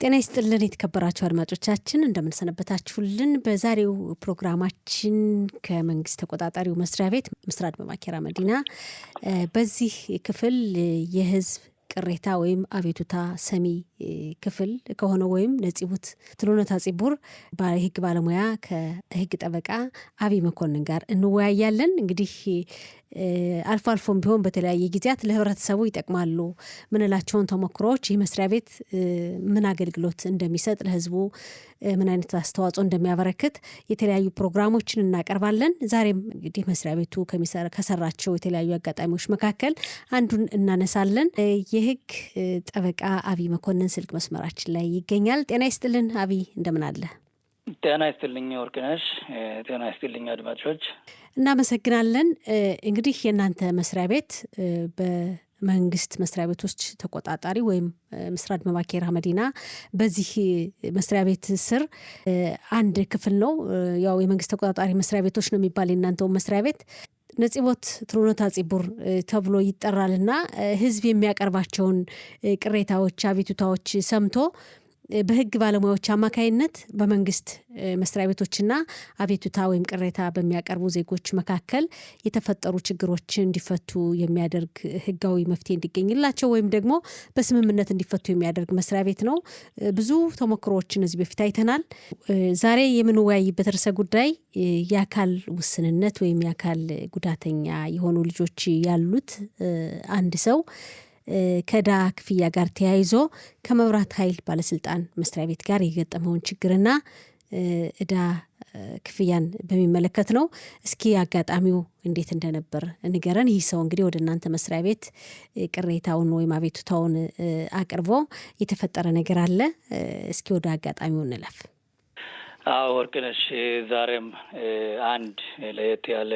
ጤና ይስጥልን የተከበራችሁ አድማጮቻችን እንደምንሰነበታችሁልን። በዛሬው ፕሮግራማችን ከመንግስት ተቆጣጣሪው መስሪያ ቤት ምስራድ በማኬራ መዲና በዚህ ክፍል የህዝብ ቅሬታ ወይም አቤቱታ ሰሚ ክፍል ከሆነው ወይም ነጽቡት ትሎነታ ጽቡር በህግ ባለሙያ ከህግ ጠበቃ አብይ መኮንን ጋር እንወያያለን። እንግዲህ አልፎ አልፎም ቢሆን በተለያየ ጊዜያት ለህብረተሰቡ ይጠቅማሉ ምንላቸውን ተሞክሮዎች ይህ መስሪያ ቤት ምን አገልግሎት እንደሚሰጥ ለህዝቡ ምን አይነት አስተዋጽኦ እንደሚያበረክት የተለያዩ ፕሮግራሞችን እናቀርባለን። ዛሬም እንግዲህ መስሪያ ቤቱ ከሰራቸው የተለያዩ አጋጣሚዎች መካከል አንዱን እናነሳለን። የህግ ጠበቃ አብይ መኮንን ስልክ መስመራችን ላይ ይገኛል። ጤና ይስጥልን አብይ፣ እንደምን አለ? ጤና ይስጥልኝ ወርቅነሽ። ጤና ይስጥልኝ አድማጮች፣ እናመሰግናለን። እንግዲህ የእናንተ መስሪያ ቤት በመንግስት መስሪያ ቤቶች ተቆጣጣሪ ወይም ምስራድ በማኬራ መዲና በዚህ መስሪያ ቤት ስር አንድ ክፍል ነው። ያው የመንግስት ተቆጣጣሪ መስሪያ ቤቶች ነው የሚባል የእናንተው መስሪያ ቤት ነጽቦት ትሎነታ ጽቡር ተብሎ ይጠራልና ህዝብ የሚያቀርባቸውን ቅሬታዎች፣ አቤቱታዎች ሰምቶ በህግ ባለሙያዎች አማካይነት በመንግስት መስሪያ ቤቶችና አቤቱታ ወይም ቅሬታ በሚያቀርቡ ዜጎች መካከል የተፈጠሩ ችግሮች እንዲፈቱ የሚያደርግ ህጋዊ መፍትሄ እንዲገኝላቸው ወይም ደግሞ በስምምነት እንዲፈቱ የሚያደርግ መስሪያ ቤት ነው። ብዙ ተሞክሮዎችን እዚህ በፊት አይተናል። ዛሬ የምንወያይበት ርዕሰ ጉዳይ የአካል ውስንነት ወይም የአካል ጉዳተኛ የሆኑ ልጆች ያሉት አንድ ሰው ከዕዳ ክፍያ ጋር ተያይዞ ከመብራት ኃይል ባለስልጣን መስሪያ ቤት ጋር የገጠመውን ችግርና ዕዳ ክፍያን በሚመለከት ነው። እስኪ አጋጣሚው እንዴት እንደነበር ንገረን። ይህ ሰው እንግዲህ ወደ እናንተ መስሪያ ቤት ቅሬታውን ወይም አቤቱታውን አቅርቦ የተፈጠረ ነገር አለ። እስኪ ወደ አጋጣሚው እንለፍ። ወርቅነሽ፣ ዛሬም አንድ ለየት ያለ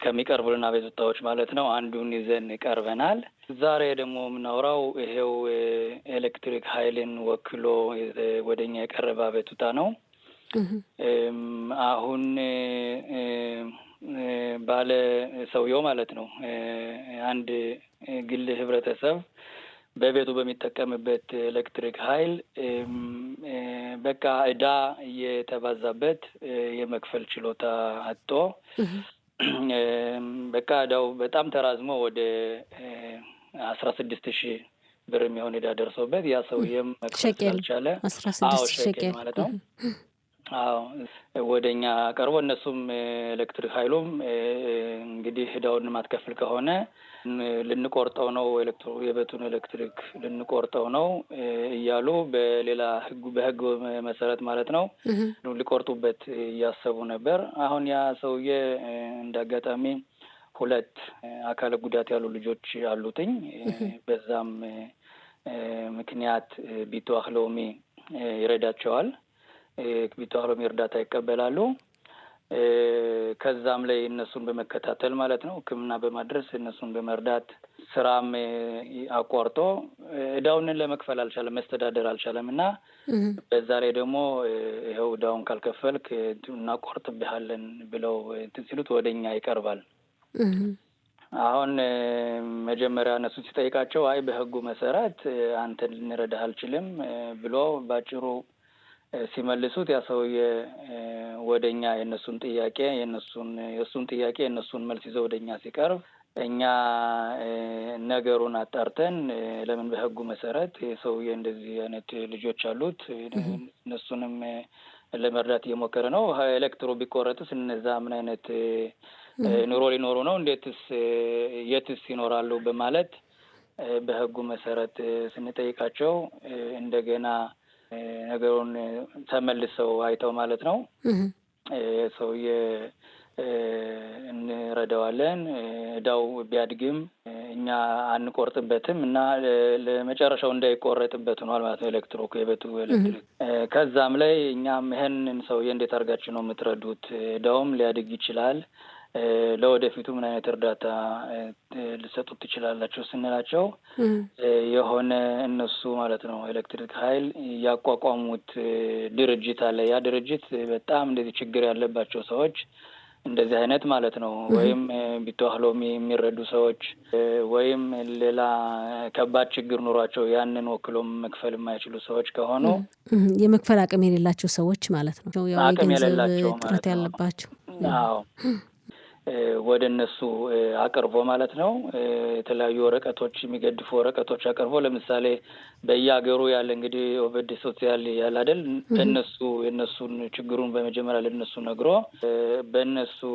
ከሚቀርቡልን አቤቱታዎች ማለት ነው አንዱን ይዘን ቀርበናል። ዛሬ ደግሞ የምናወራው ይሄው ኤሌክትሪክ ኃይልን ወክሎ ወደኛ የቀረበ አቤቱታ ነው። አሁን ባለ ሰውየው ማለት ነው አንድ ግል ህብረተሰብ በቤቱ በሚጠቀምበት ኤሌክትሪክ ኃይል በቃ ዕዳ እየተባዛበት የመክፈል ችሎታ አጥቶ በቃ ዕዳው በጣም ተራዝሞ ወደ 16,000 ብር የሚሆን ዕዳ ደርሶበት ያ ሰውዬም መክፈል ስላልቻለ 16 ሸቄል ማለት ነው ወደኛ ቀርቦ እነሱም ኤሌክትሪክ ኃይሉም እንግዲህ ዕዳውን ማትከፍል ከሆነ ልንቆርጠው ነው የቤቱን ኤሌክትሪክ ልንቆርጠው ነው እያሉ በሌላ በህግ መሰረት ማለት ነው ሊቆርጡበት እያሰቡ ነበር። አሁን ያ ሰውዬ እንዳጋጣሚ 2 አካለ ጉዳት ያሉ ልጆች አሉትኝ። በዛም ምክንያት ቢቷህ ሎሚ ይረዳቸዋል። ቢቷህ ሎሚ እርዳታ ይቀበላሉ። ከዛም ላይ እነሱን በመከታተል ማለት ነው ሕክምና በማድረስ እነሱን በመርዳት ስራም አቋርጦ ዕዳውን ለመክፈል አልቻለም፣ መስተዳደር አልቻለም እና በዛ ላይ ደግሞ ይኸው ዕዳውን ካልከፈልክ እናቆርጥብሃለን ብለው ሲሉት ወደኛ ይቀርባል። አሁን መጀመሪያ እነሱ ሲጠይቃቸው አይ በህጉ መሰረት አንተን ልንረዳህ አልችልም ብሎ ባጭሩ ሲመልሱት ያ ሰውዬ ወደኛ የነሱን ጥያቄ የነሱን ጥያቄ የነሱን መልስ ይዘው ወደኛ ሲቀርብ እኛ ነገሩን አጣርተን ለምን በህጉ መሰረት የሰውዬ እንደዚህ አይነት ልጆች አሉት እነሱንም ለመርዳት እየሞከረ ነው፣ ኤሌክትሮ ቢቆረጥስ እነዛ ምን አይነት ኑሮ ሊኖሩ ነው፣ እንዴትስ የትስ ይኖራሉ በማለት በህጉ መሰረት ስንጠይቃቸው እንደገና ነገሩን ተመልሰው አይተው ማለት ነው ሰውዬ እንረዳዋለን፣ ዕዳው ቢያድግም እኛ አንቆርጥበትም እና ለመጨረሻው እንዳይቆረጥበት ሆኗል ማለት ነው ኤሌክትሪክ የቤቱ ኤሌክትሪክ። ከዛም ላይ እኛም ይሄንን ሰውዬ እንዴት አድርጋችሁ ነው የምትረዱት? ዕዳውም ሊያድግ ይችላል፣ ለወደፊቱ ምን አይነት እርዳታ ልሰጡት ትችላላችሁ ስንላቸው የሆነ እነሱ ማለት ነው ኤሌክትሪክ ኃይል ያቋቋሙት ድርጅት አለ። ያ ድርጅት በጣም እንደዚህ ችግር ያለባቸው ሰዎች እንደዚህ አይነት ማለት ነው። ወይም ቢተዋህሎሚ የሚረዱ ሰዎች ወይም ሌላ ከባድ ችግር ኑሯቸው ያንን ወክሎም መክፈል የማይችሉ ሰዎች ከሆኑ የመክፈል አቅም የሌላቸው ሰዎች ማለት ነው። ያው አቅም የሌላቸው ጥረት ያለባቸው አዎ ወደ እነሱ አቅርቦ ማለት ነው። የተለያዩ ወረቀቶች የሚገድፉ ወረቀቶች አቅርቦ ለምሳሌ በየሀገሩ ያለ እንግዲህ ኦቨድ ሶሲያል ያለ አይደል የነሱን ችግሩን በመጀመሪያ ለነሱ ነግሮ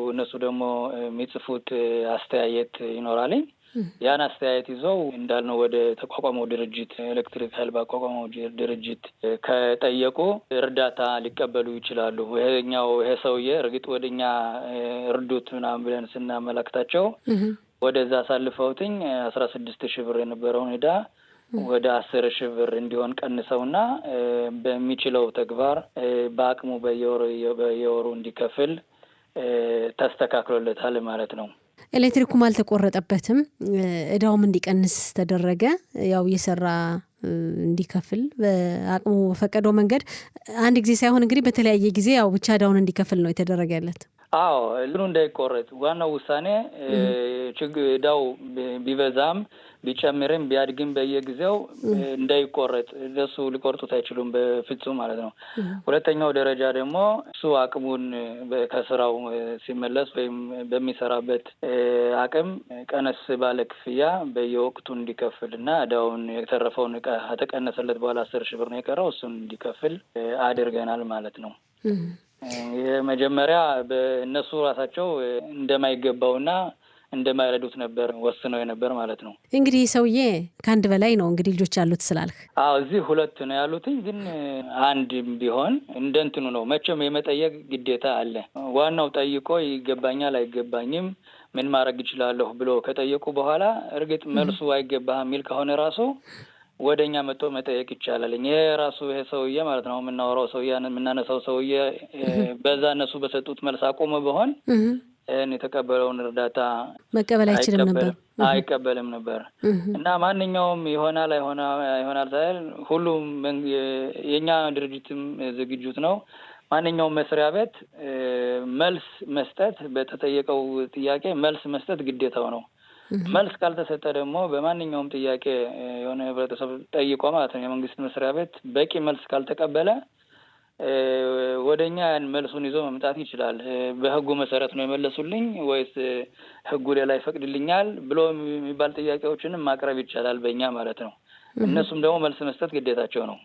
እነሱ ደግሞ የሚጽፉት አስተያየት ይኖራል። ያን አስተያየት ይዘው እንዳልነው ወደ ተቋቋመው ድርጅት ኤሌክትሪክ ኃይል ባቋቋመው ድርጅት ከጠየቁ እርዳታ ሊቀበሉ ይችላሉ። ይሄ ሰውዬ እርግጥ ወደኛ እርዱት ምናምን ብለን ስናመላክታቸው ወደዛ አሳልፈውትኝ 16,000 ብር የነበረውን ዕዳ ወደ 10,000 ብር እንዲሆን ቀንሰውና በሚችለው ተግባር በአቅሙ በየወሩ እንዲከፍል ተስተካክሎለታል ማለት ነው። ኤሌክትሪኩም አልተቆረጠበትም፣ እዳውም እንዲቀንስ ተደረገ። ያው እየሰራ እንዲከፍል በአቅሙ በፈቀደው መንገድ አንድ ጊዜ ሳይሆን እንግዲህ በተለያየ ጊዜ ያው ብቻ እዳውን እንዲከፍል ነው የተደረገለት። አዎ እልኑ እንዳይቆረጥ ዋናው ውሳኔ እዳው ቢበዛም ቢጨምርም ቢያድግም በየጊዜው እንዳይቆረጥ እሱ ሊቆርጡት አይችሉም በፍጹም ማለት ነው። ሁለተኛው ደረጃ ደግሞ እሱ አቅሙን ከስራው ሲመለስ ወይም በሚሰራበት አቅም ቀነስ ባለ ክፍያ በየወቅቱ እንዲከፍልና እዳውን የተረፈውን ዕቃ ከተቀነሰለት በኋላ 10,000 ብር ነው የቀረው እሱን እንዲከፍል አድርገናል ማለት ነው። የመጀመሪያ በእነሱ ራሳቸው እንደማይገባውና እንደማይረዱት ነበር ወስነው የነበር ማለት ነው። እንግዲህ ሰውዬ ከአንድ በላይ ነው እንግዲህ ልጆች ያሉት ስላልክ? አዎ እዚህ 2 ነው ያሉት፣ ግን አንድ ቢሆን እንደንትኑ ነው መቼም የመጠየቅ ግዴታ አለ። ዋናው ጠይቆ ይገባኛል አይገባኝም ምን ማድረግ ይችላለሁ ብሎ ከጠየቁ በኋላ እርግጥ መልሱ አይገባህም የሚል ከሆነ ራሱ ወደኛ መጥቶ መጠየቅ ይቻላል። ይሄ ራሱ ይሄ ሰውዬ ማለት ነው የምናወራው ሰውዬ የምናነሳው ሰውዬ በዛ እነሱ በሰጡት መልስ አቆመ ቢሆን የተቀበለውን እርዳታ መቀበል አይቀበልም ነበር እና ማንኛውም ይሆናል ሳይል ሁሉም የኛ ድርጅትም ዝግጁት ነው። ማንኛውም መስሪያ ቤት መልስ መስጠት በተጠየቀው ጥያቄ መልስ መስጠት ግዴታው ነው። መልስ ካልተሰጠ ደግሞ በማንኛውም ጥያቄ የሆነ ህብረተሰብ ጠይቆ ማለት ነው የመንግስት መስሪያ ቤት በቂ መልስ ካልተቀበለ ወደኛ ያን መልሱን ይዞ መምጣት ይችላል። በህጉ መሰረት ነው የመለሱልኝ ወይስ ህጉ ሌላ ይፈቅድልኛል ብሎ የሚባል ጥያቄዎችንም ማቅረብ ይቻላል በእኛ ማለት ነው። እነሱም ደግሞ መልስ መስጠት ግዴታቸው ነው።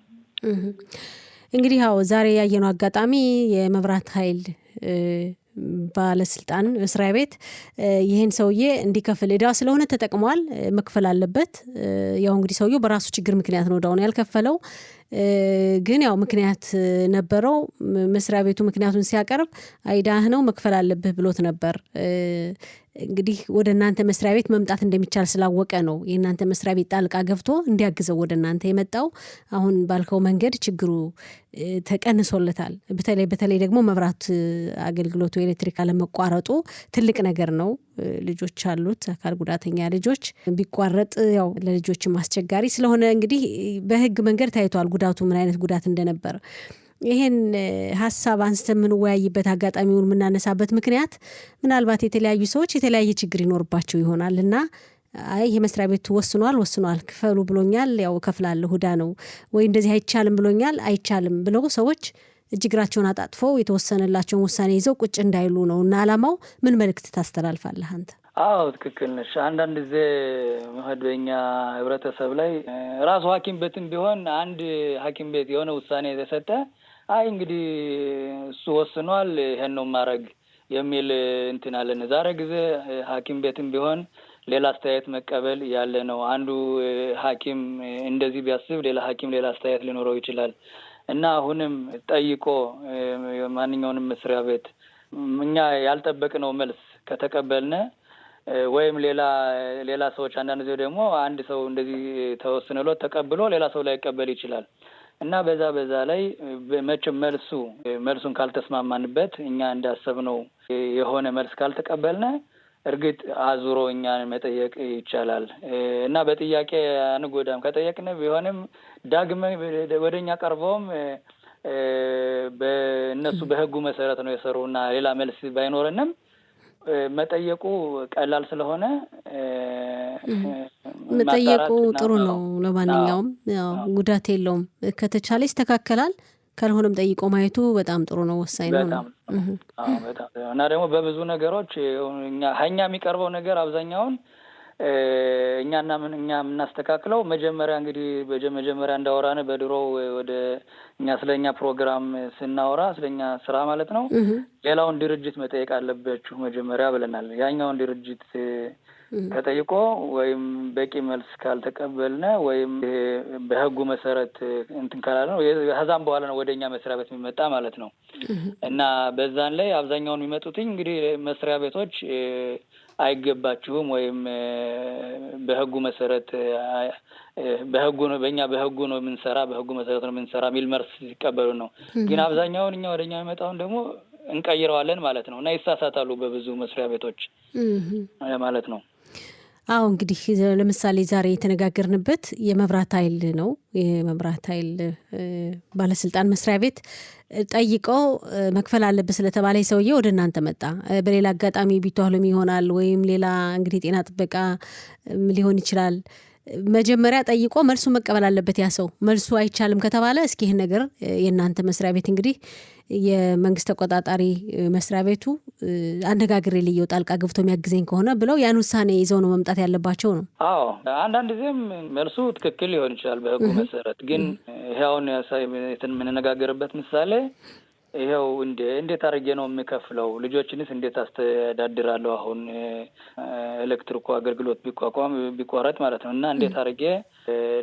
እንግዲህ ያው ዛሬ ያየነው አጋጣሚ የመብራት ኃይል ባለስልጣን መስሪያ ቤት ይህን ሰውዬ እንዲከፍል እዳ ስለሆነ ተጠቅሟል፣ መክፈል አለበት። ያው እንግዲህ ሰውዬው በራሱ ችግር ምክንያት ነው እዳውን ያልከፈለው፣ ግን ያው ምክንያት ነበረው። መስሪያ ቤቱ ምክንያቱን ሲያቀርብ አይዳህ ነው መክፈል አለብህ ብሎት ነበር። እንግዲህ ወደ እናንተ መስሪያ ቤት መምጣት እንደሚቻል ስላወቀ ነው የእናንተ መስሪያ ቤት ጣልቃ ገብቶ እንዲያግዘው ወደ እናንተ የመጣው። አሁን ባልከው መንገድ ችግሩ ተቀንሶለታል። በተለይ ደግሞ መብራት አገልግሎቱ ኤሌክትሪክ አለመቋረጡ ትልቅ ነገር ነው። ልጆች አሉት፣ አካል ጉዳተኛ ልጆች፣ ቢቋረጥ ያው ለልጆችም አስቸጋሪ ስለሆነ እንግዲህ በህግ መንገድ ታይቷል ጉዳቱ ምን አይነት ጉዳት እንደነበር። ይሄን ሀሳብ አንስተን የምንወያይበት አጋጣሚውን የምናነሳበት ምክንያት ምናልባት የተለያዩ ሰዎች የተለያየ ችግር ይኖርባቸው ይሆናል እና ይሄ መስሪያ ቤቱ ወስኗል ክፈሉ ብሎኛል፣ ያው ከፍላለሁ እዳ ነው፣ ወይ እንደዚህ አይቻልም ብሎኛል አይቻልም ብለው ሰዎች እጅግራቸውን አጣጥፈው የተወሰነላቸውን ውሳኔ ይዘው ቁጭ እንዳይሉ ነው እና አላማው። ምን መልእክት ታስተላልፋለህ አንተ? አዎ ትክክል ነሽ። አንዳንድ ጊዜ በኛ ህብረተሰብ ላይ ራሱ ሐኪም ቤትም ቢሆን አንድ ሐኪም ቤት የሆነ ውሳኔ የተሰጠ እንግዲህ እሱ ወስኗል ይሄን ነው ማድረግ የሚል እንትን አለን። ዛሬ ጊዜ ሐኪም ቤትም ቢሆን ሌላ አስተያየት መቀበል ያለ ነው። አንዱ ሐኪም እንደዚህ ቢያስብ ሌላ ሐኪም ሌላ አስተያየት ሊኖረው ይችላል እና አሁንም ጠይቆ ማንኛውንም መስሪያ ቤት እኛ ያልጠበቅነው መልስ ከተቀበልነ ወይም ሌላ ሰዎች አንዳንድ ጊዜ ደግሞ አንድ ሰው እንደዚህ ተወስኖለት ተቀብሎ ሌላ ሰው ላይ ይቀበል ይችላል እና በዛ ላይ መቼም መልሱን ካልተስማማንበት እኛ እንዳሰብነው የሆነ መልስ ካልተቀበልነ እርግጥ አዙሮ እኛን መጠየቅ ይቻላል እና በጥያቄ አንጎዳም። ከጠየቅን ቢሆንም ዳግመ ወደኛ ቀርበውም በእነሱ በህጉ መሰረት ነው የሰሩና ሌላ መልስ ባይኖርንም መጠየቁ ቀላል ስለሆነ መጠየቁ ጥሩ ነው። ለማንኛውም ያው ጉዳት የለውም። ከተቻለ ይስተካከላል። ካልሆነም ጠይቆ ማየቱ በጣም ጥሩ ነው፣ ወሳኝ ነው። በጣም በጣም እና ደግሞ በብዙ ነገሮች እኛ የሚቀርበው ነገር አብዛኛውን እኛ የምናስተካክለው መጀመሪያ እንግዲህ መጀመሪያ እንዳወራን በድሮው ወደ እኛ ስለኛ ፕሮግራም ስናወራ ስለኛ ስራ ማለት ነው ሌላውን ድርጅት መጠየቅ አለባችሁ መጀመሪያ ብለናል። ያኛውን ድርጅት ተጠይቆ ወይም በቂ መልስ ካልተቀበልነ ወይም በህጉ መሰረት እንትን ካላለ ነው ከዛም በኋላ ነው ወደኛ መስሪያ ቤት የሚመጣ ማለት ነው። እና በዛን ላይ አብዛኛውን የሚመጡትኝ እንግዲህ መስሪያ ቤቶች አይገባችሁም ወይም በህጉ መሰረት በህጉ ነው በህጉ ነው የምንሰራ በህጉ መሰረት ነው የምንሰራ የሚል መልስ ሲቀበሉ ነው። ግን አብዛኛውን እኛ ወደኛ የሚመጣውን ደግሞ እንቀይረዋለን ማለት ነው። እና ይሳሳታሉ በብዙ መስሪያ ቤቶች ማለት ነው። አዎ እንግዲህ ለምሳሌ ዛሬ የተነጋገርንበት የመብራት ኃይል ነው። የመብራት ኃይል ባለስልጣን መስሪያ ቤት ጠይቀው መክፈል አለበት ስለተባለ ሰውዬ ወደ እናንተ መጣ። በሌላ አጋጣሚ ቢተዋለም ይሆናል ወይም ሌላ እንግዲህ ጤና ጥበቃ ሊሆን ይችላል። መጀመሪያ ጠይቆ መልሱ መቀበል አለበት ያ ሰው። መልሱ አይቻልም ከተባለ እስኪ ይሄን ነገር የእናንተ መስሪያ ቤት እንግዲህ የመንግስት ተቆጣጣሪ መስሪያ ቤቱ አነጋግሬ ልየው ጣልቃ ገብቶ የሚያግዘኝ ከሆነ ብለው ያን ውሳኔ ይዘው ነው መምጣት ያለባቸው ነው። አዎ አንዳንድ ጊዜም መልሱ ትክክል ሊሆን ይችላል በህጉ መሰረት። ግን ይሄውን የምንነጋገርበት ምሳሌ ይሄው እንዴት አድርጌ ነው የምከፍለው? ልጆችንስ እንዴት አስተዳድራለሁ? አሁን ኤሌክትሪኩ አገልግሎት ቢቋረጥ ማለት ነው እና እንዴት አድርጌ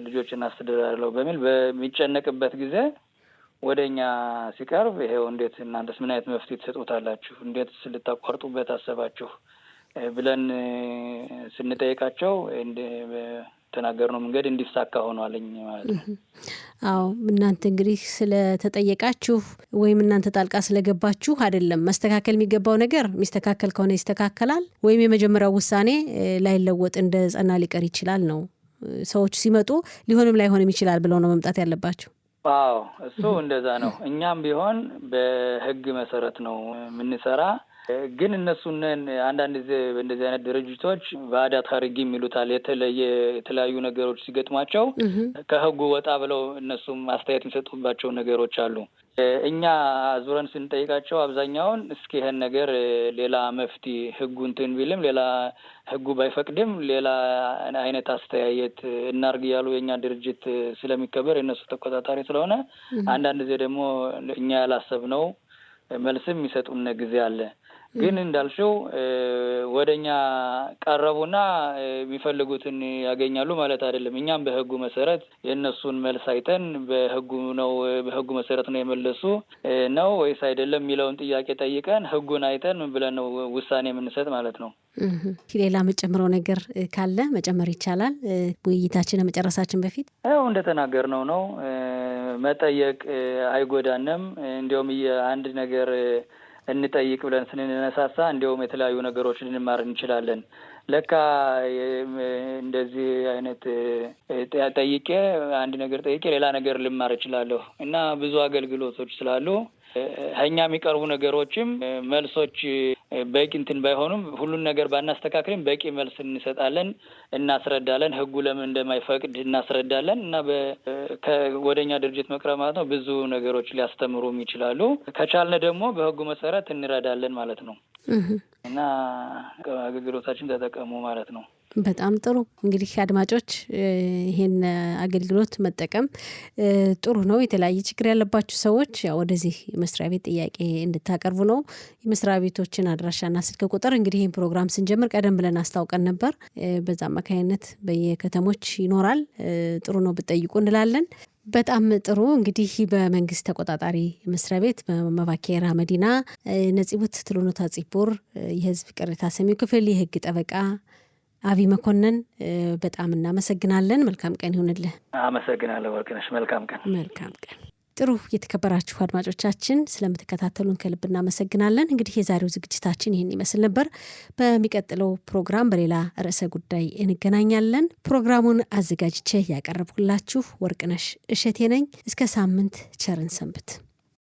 ልጆችን አስተዳድራለሁ በሚል በሚጨነቅበት ጊዜ ወደኛ ሲቀርብ ይሄው እንዴት እናንተስ ምን አይነት መፍትሄ ትሰጡታላችሁ? እንዴት ልታቋርጡበት አሰባችሁ? ብለን ስንጠይቃቸው ተናገርነው መንገድ እንዲሳካ ሆኗልኝ ማለት ነው። አዎ እናንተ እንግዲህ ስለተጠየቃችሁ ወይም እናንተ ጣልቃ ስለገባችሁ አይደለም። መስተካከል የሚገባው ነገር ሚስተካከል ከሆነ ይስተካከላል፣ ወይም የመጀመሪያው ውሳኔ ላይለወጥ እንደ ጸና ሊቀር ይችላል ነው። ሰዎች ሲመጡ ሊሆንም ላይሆንም ይችላል ብለው ነው መምጣት ያለባቸው። አዎ እሱ እንደዛ ነው። እኛም ቢሆን በህግ መሰረት ነው የምንሰራ። ግን እነሱን አንዳንድ ጊዜ እንደዚህ አይነት ድርጅቶች ባዳ ታርጊ የሚሉታል የተለያዩ ነገሮች ሲገጥሟቸው ከህጉ ወጣ ብለው እነሱም አስተያየት የሚሰጡባቸው ነገሮች አሉ። እኛ ዙረን ስንጠይቃቸው አብዛኛውን እስኪ ይሄን ነገር ሌላ መፍትሄ ህጉ እንትን ቢልም ሌላ ህጉ ባይፈቅድም ሌላ አይነት አስተያየት እናርግ ያሉ የኛ ድርጅት ስለሚከበር የነሱ ተቆጣጣሪ ስለሆነ አንዳንድ ጊዜ ደግሞ እኛ ያላሰብነው መልስም የሚሰጡን ጊዜ አለ። ግን እንዳልሽው ወደኛ ቀረቡና የሚፈልጉትን ያገኛሉ ማለት አይደለም። እኛም በህጉ መሰረት የእነሱን መልስ አይተን በህጉ መሰረት ነው የመለሱ ነው ወይስ አይደለም የሚለውን ጥያቄ ጠይቀን ህጉን አይተን ምን ብለን ነው ውሳኔ የምንሰጥ ማለት ነው። ሌላ መጨመረው ነገር ካለ መጨመር ይቻላል። ውይይታችን መጨረሳችን በፊት ያው እንደተናገርነው ነው መጠየቅ አይጎዳንም። እንዲያውም አንድ ነገር እንጠይቅ ብለን ስንነሳሳ እንዲያውም የተለያዩ ነገሮች ልንማር እንችላለን። ለካ እንደዚህ አይነት ጠይቄ አንድ ነገር ጠይቄ ሌላ ነገር ልማር እችላለሁ እና ብዙ አገልግሎቶች ስላሉ እኛ የሚቀርቡ ነገሮችም መልሶች በቂ እንትን ባይሆኑም ሁሉን ነገር ባናስተካክልም በቂ መልስ እንሰጣለን፣ እናስረዳለን። ህጉ ለምን እንደማይፈቅድ እናስረዳለን እና ወደኛ ድርጅት መቅረብ ማለት ነው ብዙ ነገሮች ሊያስተምሩም ይችላሉ። ከቻልነ ደግሞ በህጉ መሰረት እንረዳለን ማለት ነው እና አገልግሎታችን ተጠቀሙ ማለት ነው። በጣም ጥሩ። እንግዲህ አድማጮች ይሄን አገልግሎት መጠቀም ጥሩ ነው። የተለያየ ችግር ያለባችሁ ሰዎች ወደዚህ መስሪያ ቤት ጥያቄ እንድታቀርቡ ነው። የመስሪያ ቤቶችን አድራሻና ስልክ ቁጥር እንግዲህ ይህን ፕሮግራም ስንጀምር ቀደም ብለን አስታውቀን ነበር። በዛ አማካይነት በየከተሞች ይኖራል። ጥሩ ነው ብትጠይቁ እንላለን። በጣም ጥሩ። እንግዲህ በመንግስት ተቆጣጣሪ መስሪያ ቤት በመባኬራ መዲና ነጽቡት ትሉኖታ ጺፖር የህዝብ ቅሬታ ሰሚው ክፍል የህግ ጠበቃ አቢ መኮንን በጣም እናመሰግናለን። መልካም ቀን ይሁንልህ። አመሰግናለሁ ወርቅነሽ። መልካም ቀን። መልካም ቀን። ጥሩ። የተከበራችሁ አድማጮቻችን ስለምትከታተሉን ከልብ እናመሰግናለን። እንግዲህ የዛሬው ዝግጅታችን ይህን ይመስል ነበር። በሚቀጥለው ፕሮግራም በሌላ ርዕሰ ጉዳይ እንገናኛለን። ፕሮግራሙን አዘጋጅቼ ያቀረብኩላችሁ ወርቅነሽ እሸቴ ነኝ። እስከ ሳምንት ቸርን ሰንብት።